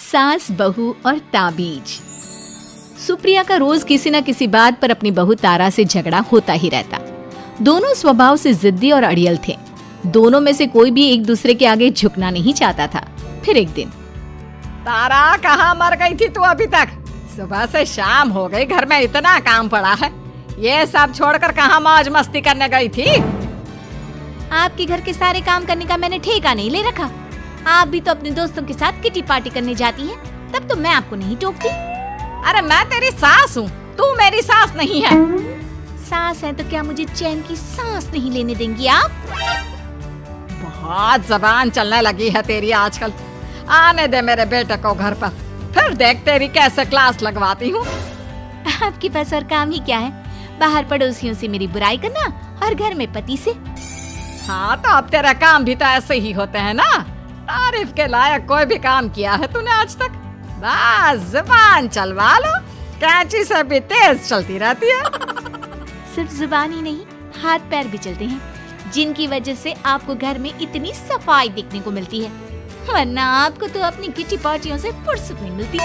सास, बहू और ताबीज। सुप्रिया का रोज किसी न किसी बात पर अपनी बहू तारा से झगड़ा होता ही रहता। दोनों स्वभाव से जिद्दी और अड़ियल थे। दोनों में से कोई भी एक दूसरे के आगे झुकना नहीं चाहता था। फिर एक दिन, तारा कहाँ मर गई थी तू अभी तक? सुबह से शाम हो गई, घर में इतना काम पड़ा है, ये सब छोड़कर कहाँ मौज मस्ती करने गई थी? आपके घर के सारे काम करने का मैंने ठेका नहीं ले रखा। आप भी तो अपने दोस्तों के साथ किटी पार्टी करने जाती हैं, तब तो मैं आपको नहीं टोकती। अरे मैं तेरी सास हूँ, तू मेरी सास नहीं है। सास है तो क्या मुझे चैन की सांस नहीं लेने देंगी आप? बहुत जबान चलने लगी है तेरी आजकल। आने दे मेरे बेटे को घर पर, फिर देख तेरी कैसे क्लास लगवाती हूँ। आपके पास और काम ही क्या है? बाहर पड़ोसियों से मेरी बुराई करना और घर में पति से। हाँ तो अब तेरा काम भी तो ऐसे ही होते हैं ना। तारीफ के लायक कोई भी काम किया है तूने आज तक? बस जुबान चलवा लो, कैंची से भी तेज चलती रहती है। सिर्फ जुबान ही नहीं, हाथ पैर भी चलते हैं, जिनकी वजह से आपको घर में इतनी सफाई देखने को मिलती है, वरना आपको तो अपनी किटी पार्टियों से फुर्सत नहीं मिलती।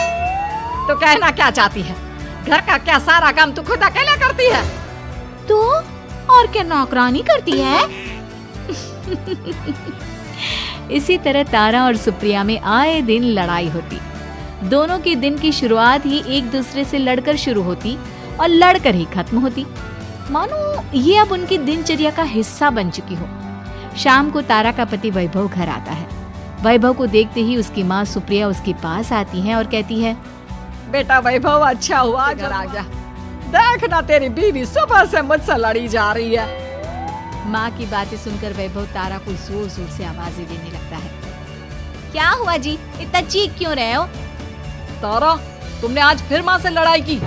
तो कहना क्या चाहती है? घर का क्या सारा काम तू खुद अकेले करती है? तो और क्या नौकरानी करती है? इसी तरह तारा और सुप्रिया में आए दिन लड़ाई होती। दोनों के दिन की शुरुआत ही एक दूसरे से लड़कर शुरू होती और लड़कर ही खत्म होती, मानो ये अब उनकी दिनचर्या का हिस्सा बन चुकी हो। शाम को तारा का पति वैभव घर आता है। वैभव को देखते ही उसकी माँ सुप्रिया उसके पास आती है और कहती है, बेटा वैभव, अच्छा हुआ घर आ गया। देखना तेरी बीवी सुबह से मुझसे लड़ी जा रही है। माँ की बातें सुनकर वैभव तारा को जोर जोर से आवाजें देने लगता है। क्या हुआ जी, इतना चीख क्यों रहे हो? तारा, तुमने आज फिर माँ से लड़ाई की?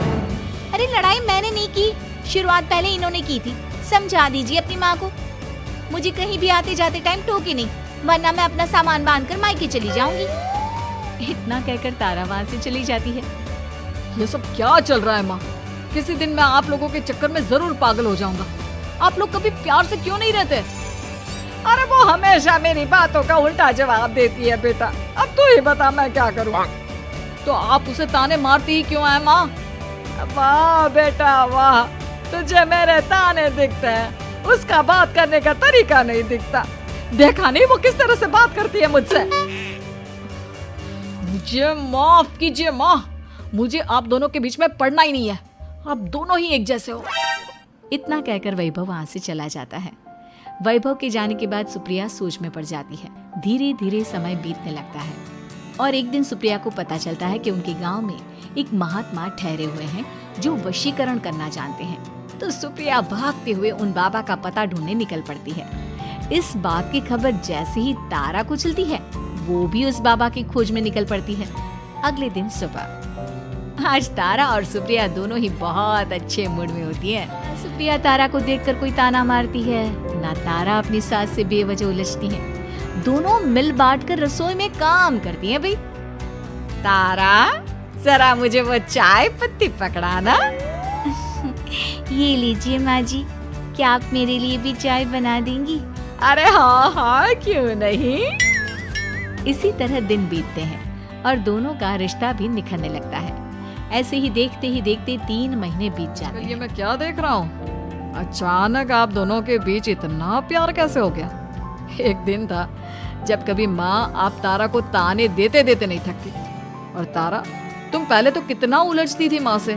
अरे लड़ाई मैंने नहीं की, शुरुआत पहले इन्होंने की थी। समझा दीजिए अपनी माँ को। मुझे कहीं भी आते जाते टाइम टोके नहीं, वरना मैं अपना सामान बांधकर मायके चली जाऊंगी। इतना कहकर तारा वहाँ से चली जाती है। ये सब क्या चल रहा है माँ? किसी दिन मैं आप लोगों के चक्कर में जरूर पागल हो जाऊंगा। आप लोग कभी प्यार से क्यों नहीं रहते? अरे वो हमेशा मेरी बातों का उल्टा जवाब देती है बेटा। अब तू ही बता मैं क्या करूँ? तो आप उसे ताने मारती ही क्यों है माँ? वाह बेटा वाह, तुझे मेरे ताने दिखते हैं, उसका बात करने का तरीका नहीं दिखता। देखा नहीं वो किस तरह से बात करती है मुझसे। मुझे माफ कीजिए माँ, मुझे आप दोनों के बीच में पड़ना ही नहीं है। आप दोनों ही एक जैसे हो। इतना कहकर वैभव वहां से चला जाता है। वैभव के जाने के बाद सुप्रिया सोच में पड़ जाती है। धीरे धीरे समय बीतने लगता है और एक दिन सुप्रिया को पता चलता है कि उनके गांव में एक महात्मा ठहरे हुए हैं जो वशीकरण करना जानते हैं। तो सुप्रिया भागते हुए उन बाबा का पता ढूंढने निकल पड़ती है। इस बात की खबर जैसे ही तारा को चलती है, वो भी उस बाबा की खोज में निकल पड़ती है। अगले दिन सुबह, आज तारा और सुप्रिया दोनों ही बहुत अच्छे मूड में होती है। सुप्रिया तारा को देखकर कोई ताना मारती है, ना तारा अपनी सास से बेवजह उलझती है। दोनों मिल बांट कर रसोई में काम करती हैं। भाई तारा, जरा मुझे वो चाय पत्ती पकड़ाना। ये लीजिए माँ जी, क्या आप मेरे लिए भी चाय बना देंगी? अरे हाँ हाँ, क्यों नहीं। इसी तरह दिन बीतते हैं और दोनों का रिश्ता भी निखरने लगता है। ऐसे ही देखते 3 महीने बीत जाते हैं। ये मैं क्या देख रहा हूँ? अचानक आप दोनों के बीच इतना प्यार कैसे हो गया? एक दिन था जब कभी माँ आप तारा को ताने देते देते नहीं थकती। और तारा, तुम पहले तो कितना उलझती थी माँ से,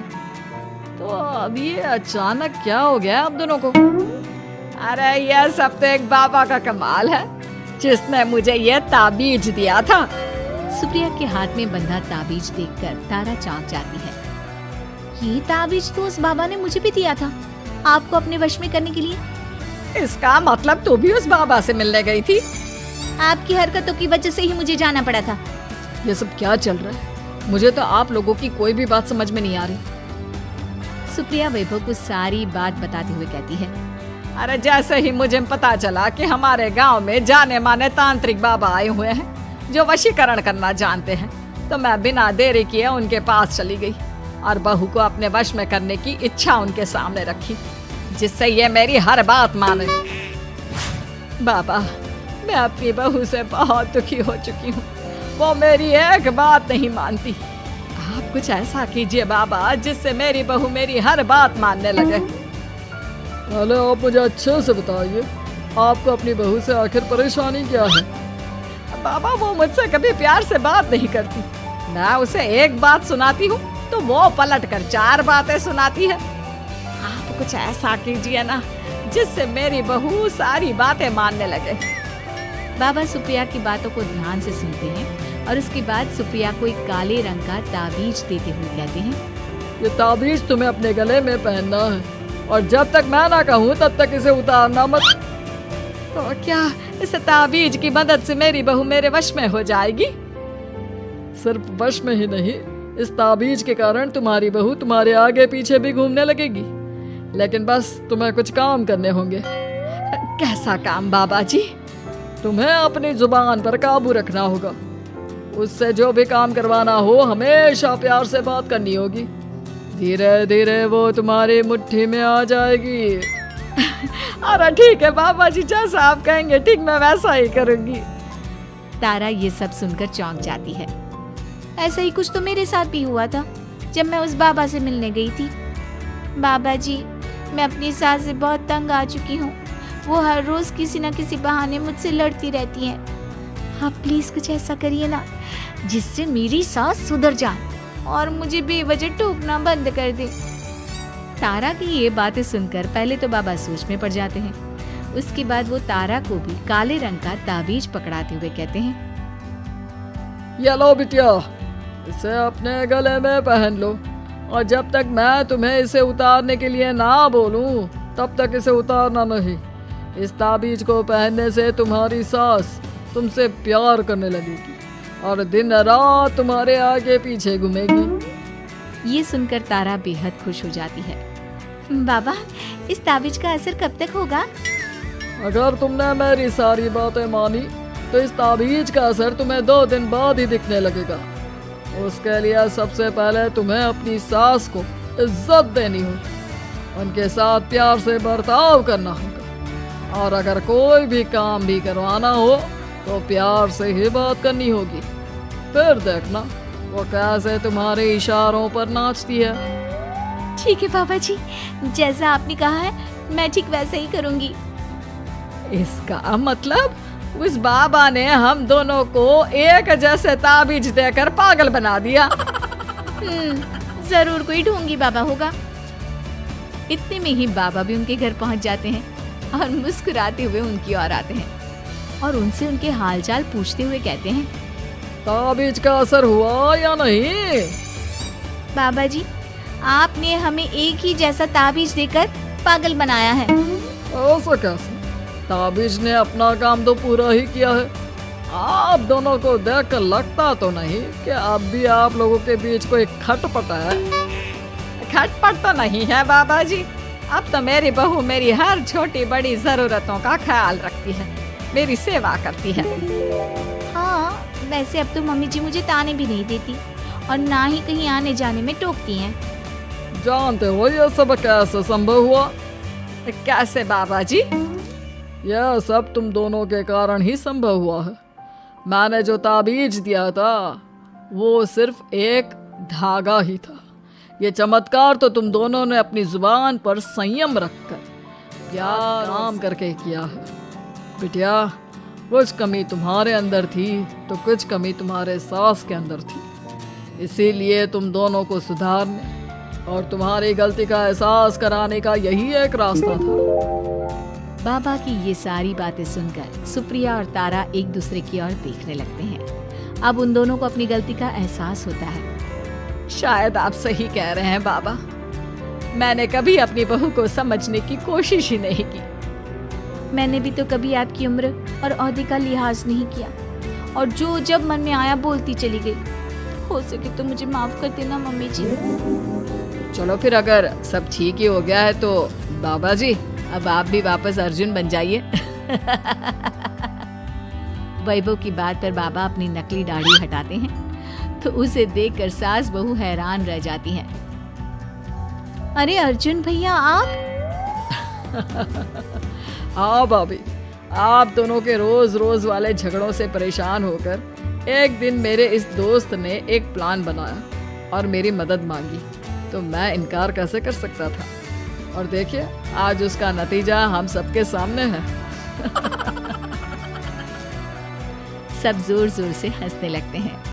तो अब ये अचानक क्या हो गया आप दोनों को? अरे यह सब तो एक बाबा का कमाल है, जिसने मुझे ये ताबीज दिया था। सुप्रिया के हाथ में बंधा ताबीज देखकर तारा चौंक जाती है। ये ताबीज तो उस बाबा ने मुझे भी दिया था, आपको अपने वश में करने के लिए। इसका मतलब तू भी उस बाबा से मिलने गई थी? आपकी हरकतों की वजह से ही मुझे जाना पड़ा था। ये सब क्या चल रहा है? मुझे तो आप लोगों की कोई भी बात समझ में नहीं आ रही। सुप्रिया वैभव को सारी बात बताते हुए कहती है, अरे जैसे ही मुझे पता चला कि हमारे गांव में जाने माने तांत्रिक बाबा आए हुए हैं जो वशीकरण करना जानते हैं, तो मैं बिना देरी किए उनके पास चली गई और बहू को अपने वश में करने की इच्छा उनके सामने रखी, जिससे ये मेरी हर बात माने। बाबा, मैं अपनी बहू से बहुत दुखी हो चुकी हूँ। वो मेरी एक बात नहीं मानती। आप कुछ ऐसा कीजिए बाबा जिससे मेरी बहू मेरी हर बात मानने लगे। पहले आप मुझे अच्छे से बताइए, आपको अपनी बहू से आखिर परेशानी क्या है? बाबा वो मुझसे कभी प्यार से बात नहीं करती। मैं उसे एक बात सुनाती हूँ तो वो पलट कर 4 बातें सुनाती है। आप कुछ ऐसा कीजिए ना जिससे मेरी बहू सारी बातें मानने लगे। बाबा सुप्रिया की बातों को ध्यान से सुनते हैं और उसके बाद सुप्रिया को एक काले रंग का ताबीज देते हुए कहते हैं, ये ताबीज तुम्हें अपने गले में पहनना है और जब तक मैं ना कहूँ तब तक इसे उतारना मत। तो क्या इस ताबीज की मदद से मेरी बहू मेरे वश में हो जाएगी? सिर्फ वश में ही नहीं, इस ताबीज के कारण तुम्हारी बहू तुम्हारे आगे पीछे भी घूमने लगेगी। लेकिन बस तुम्हें कुछ काम करने होंगे। कैसा काम बाबा जी? तुम्हें अपनी जुबान पर काबू रखना होगा। उससे जो भी काम करवाना हो हमेशा प्यार से बात करनी होगी। धीरे धीरे वो तुम्हारी मुट्ठी में आ जाएगी। अरे ठीक है बाबा जी, जैसा आप कहेंगे ठीक मैं वैसा ही करूंगी। तारा ये सब सुनकर चौंक जाती है। ऐसा ही कुछ तो मेरे साथ भी हुआ था जब मैं उस बाबा से मिलने गई थी। बाबा जी, मैं अपनी सास से बहुत तंग आ चुकी हूँ। वो हर रोज किसी न किसी बहाने मुझसे लड़ती रहती है। आप प्लीज कुछ ऐसा करिए ना जिससे मेरी सास सुधर जाए और मुझे बेवजह टोकना बंद कर दे। तारा की ये बातें सुनकर पहले तो बाबा सोच में पड़ जाते हैं। उसके बाद वो तारा को भी काले रंग का ताबीज पकड़ाते हुए कहते हैं, ये लो बिटिया, इसे अपने गले में पहन लो और जब तक मैं तुम्हें इसे उतारने के लिए ना बोलूं तब तक इसे उतारना नहीं। इस ताबीज को पहनने से तुम्हारी सास तुमसे प्यार करने लगेगी और दिन रात तुम्हारे आगे पीछे घूमेगी। ये सुनकर तारा बेहद खुश हो जाती है। बाबा, इस ताबीज का असर कब तक होगा? अगर तुमने मेरी सारी बातें मानी तो इस ताबीज का असर तुम्हें 2 दिन बाद ही दिखने लगेगा। उसके लिए सबसे पहले तुम्हें अपनी सास को इज्जत देनी होगी, उनके साथ प्यार से बर्ताव करना होगा और अगर कोई भी काम भी करवाना हो तो प्यार से ही बात करनी होगी। फिर देखना वो कैसे तुम्हारे इशारों पर नाचती है। ठीक है बाबा जी, जैसा आपने कहा है मैं ठीक वैसे ही करूंगी। इसका मतलब उस बाबा ने हम दोनों को एक जैसे ताबीज देकर पागल बना दिया। जरूर कोई ढोंगी बाबा होगा। इतने में ही बाबा भी उनके घर पहुंच जाते हैं और मुस्कुराते हुए उनकी ओर आते हैं और उनसे उनके हालचाल पूछते हुए कहते हैं, ताबीज का असर हुआ या नहीं? बाबा जी, आपने हमें एक ही जैसा ताबीज देकर पागल बनाया है। ऐसा कैसे? ताबीज ने अपना काम तो पूरा ही किया है। आप दोनों को देखकर लगता तो नहीं कि अब भी आप लोगों के बीच कोई खटपट है। खटपट तो नहीं है बाबा जी। अब तो मेरी बहू मेरी हर छोटी बड़ी जरूरतों का ख्याल रखती है, मेरी सेवा करती है। हाँ, वैसे अब तो मम्मी जी मुझे ताने भी नहीं देती और ना ही कहीं आने जाने में टोकती हैं। जानते हो ये सब कैसे संभव हुआ? कैसे बाबा जी? यह सब तुम दोनों के कारण ही संभव हुआ है। मैंने जो ताबीज दिया था वो सिर्फ एक धागा ही था। ये चमत्कार तो तुम दोनों ने अपनी जुबान पर संयम रखकर या काम करके किया है। बिटिया, कुछ कमी तुम्हारे अंदर थी तो कुछ कमी तुम्हारे सास के अंदर थी। इसीलिए तुम दोनों को सुधारने और तुम्हारी गलती का एहसास कराने का यही एक रास्ता था। बाबा की ये सारी बातें सुनकर सुप्रिया और तारा एक दूसरे की ओर देखने लगते हैं। अब उन दोनों को अपनी गलती का एहसास होता है। शायद आप सही कह रहे हैं बाबा। मैंने कभी अपनी बहू को समझने की कोशिश ही नहीं की। मैंने भी तो कभी आपकी उम्र और ओहदे का लिहाज नहीं किया और जो जब मन में आया बोलती चली गई। हो सके तो मुझे माफ कर देना मम्मी जी। चलो फिर अगर सब ठीक ही हो गया है तो बाबा जी अब आप भी वापस अर्जुन बन जाइए। वैभव की बात पर बाबा अपनी नकली दाढ़ी हटाते हैं तो उसे देखकर सास बहू हैरान रह जाती हैं। अरे अर्जुन भैया, आप? हाँ भाभी, आप दोनों के रोज रोज वाले झगड़ों से परेशान होकर एक दिन मेरे इस दोस्त ने एक प्लान बनाया और मेरी मदद मांगी, तो मैं इनकार कैसे कर सकता था। और देखिए आज उसका नतीजा हम सबके सामने है। सब जोर जोर से हंसने लगते हैं।